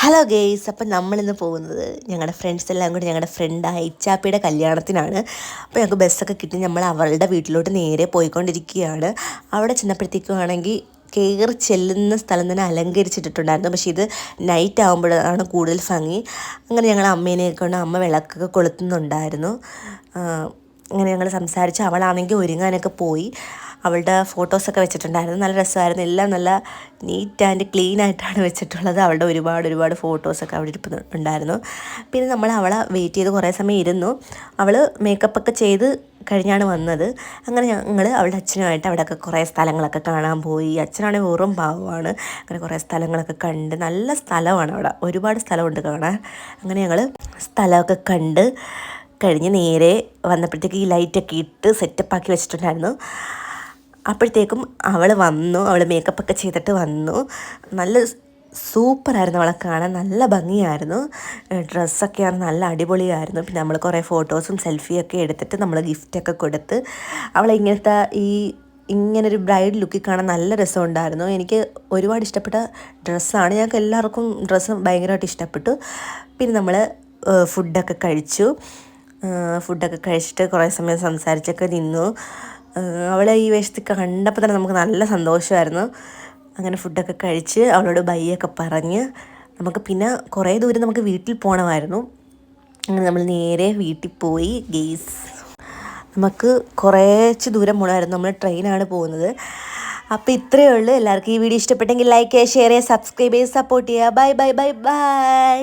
Hello guys, അപ്പം നമ്മളിന്ന് പോകുന്നത് ഞങ്ങളുടെ ഫ്രണ്ട്സ് എല്ലാം കൂടി ഞങ്ങളുടെ ഫ്രണ്ടായ ഇച്ചാപ്പിയുടെ കല്യാണത്തിനാണ്. അപ്പോൾ ഞങ്ങൾക്ക് ബസ്സൊക്കെ കിട്ടി നമ്മൾ അവളുടെ വീട്ടിലോട്ട് നേരെ പോയിക്കൊണ്ടിരിക്കുകയാണ്. അവിടെ ചെന്നപ്പോഴത്തേക്കും കയറി ചെല്ലുന്ന സ്ഥലം തന്നെ അലങ്കരിച്ചിട്ടുണ്ടായിരുന്നു. പക്ഷേ ഇത് നൈറ്റ് ആകുമ്പോഴാണ് കൂടുതൽ ഭംഗി. അങ്ങനെ ഞങ്ങൾ അമ്മേനെ കൊണ്ട് അമ്മ വിളക്കൊക്കെ കൊളുത്തുന്നുണ്ടായിരുന്നു. അങ്ങനെ ഞങ്ങൾ സംസാരിച്ച് അവളാണെങ്കിൽ ഒരുങ്ങാനൊക്കെ പോയി. അവളുടെ ഫോട്ടോസൊക്കെ വെച്ചിട്ടുണ്ടായിരുന്നു. നല്ല രസമായിരുന്നു. എല്ലാം നല്ല നീറ്റ് ആൻഡ് ക്ലീൻ ആയിട്ടാണ് വെച്ചിട്ടുള്ളത്. അവളുടെ ഒരുപാട് ഫോട്ടോസൊക്കെ അവിടെ ഉണ്ടായിരുന്നു. പിന്നെ നമ്മൾ അവളെ വെയിറ്റ് ചെയ്ത് കുറേ സമയം ഇരുന്നു. അവൾ മേക്കപ്പൊക്കെ ചെയ്ത് കഴിഞ്ഞാണ് വന്നത്. അങ്ങനെ ഞങ്ങൾ അവളുടെ അച്ഛനുമായിട്ട് അവിടെയൊക്കെ കുറേ സ്ഥലങ്ങളൊക്കെ കാണാൻ പോയി. അച്ഛനാണെങ്കിൽ വെറും പാവമാണ്. അങ്ങനെ കുറേ സ്ഥലങ്ങളൊക്കെ കണ്ട്, നല്ല സ്ഥലമാണ് അവിടെ, ഒരുപാട് സ്ഥലമുണ്ട് കാണാൻ. അങ്ങനെ ഞങ്ങൾ സ്ഥലമൊക്കെ കണ്ട് കഴിഞ്ഞ് നേരെ വന്നപ്പോഴത്തേക്ക് ഈ ലൈറ്റൊക്കെ ഇട്ട് സെറ്റപ്പാക്കി വെച്ചിട്ടുണ്ടായിരുന്നു. അപ്പോഴത്തേക്കും അവൾ വന്നു. അവൾ മേക്കപ്പൊക്കെ ചെയ്തിട്ട് വന്നു. നല്ല സൂപ്പറായിരുന്നു അവളെ കാണാൻ, നല്ല ഭംഗിയായിരുന്നു. ഡ്രസ്സൊക്കെയാണ് നല്ല അടിപൊളിയായിരുന്നു. പിന്നെ നമ്മൾ കുറേ ഫോട്ടോസും സെൽഫിയൊക്കെ എടുത്തിട്ട് നമ്മൾ ഗിഫ്റ്റൊക്കെ കൊടുത്ത് അവളെ ഇങ്ങനൊരു ബ്രൈഡ് ലുക്കിൽ കാണാൻ നല്ല രസമുണ്ടായിരുന്നു. എനിക്ക് ഒരുപാട് ഇഷ്ടപ്പെട്ട ഡ്രസ്സാണ്. ഞങ്ങൾക്ക് എല്ലാവർക്കും ഡ്രസ്സ് ഭയങ്കരമായിട്ട് ഇഷ്ടപ്പെട്ടു. പിന്നെ നമ്മൾ ഫുഡൊക്കെ കഴിച്ചിട്ട് കുറേ സമയം സംസാരിച്ചൊക്കെ നിന്നു. അവളെ ഈ വേഷത്തിൽ കണ്ടപ്പോൾ തന്നെ നമുക്ക് നല്ല സന്തോഷമായിരുന്നു. അങ്ങനെ ഫുഡൊക്കെ കഴിച്ച് അവളോട് ബൈയൊക്കെ പറഞ്ഞ് പിന്നെ കുറേ ദൂരം നമുക്ക് വീട്ടിൽ പോകണമായിരുന്നു. അങ്ങനെ നമ്മൾ നേരെ വീട്ടിൽ പോയി. ഗെയ്സ്, നമുക്ക് കുറച്ച് ദൂരം പോകണമായിരുന്നു. നമ്മൾ ട്രെയിനാണ് പോകുന്നത്. അപ്പോൾ ഇത്രയേ ഉള്ളൂ. എല്ലാവർക്കും ഈ വീഡിയോ ഇഷ്ടപ്പെട്ടെങ്കിൽ ലൈക്ക് ചെയ്യുക, ഷെയർ ചെയ്യുക, സബ്സ്ക്രൈബ് ചെയ്യുക, സപ്പോർട്ട് ചെയ്യുക. Bye bye bye bye.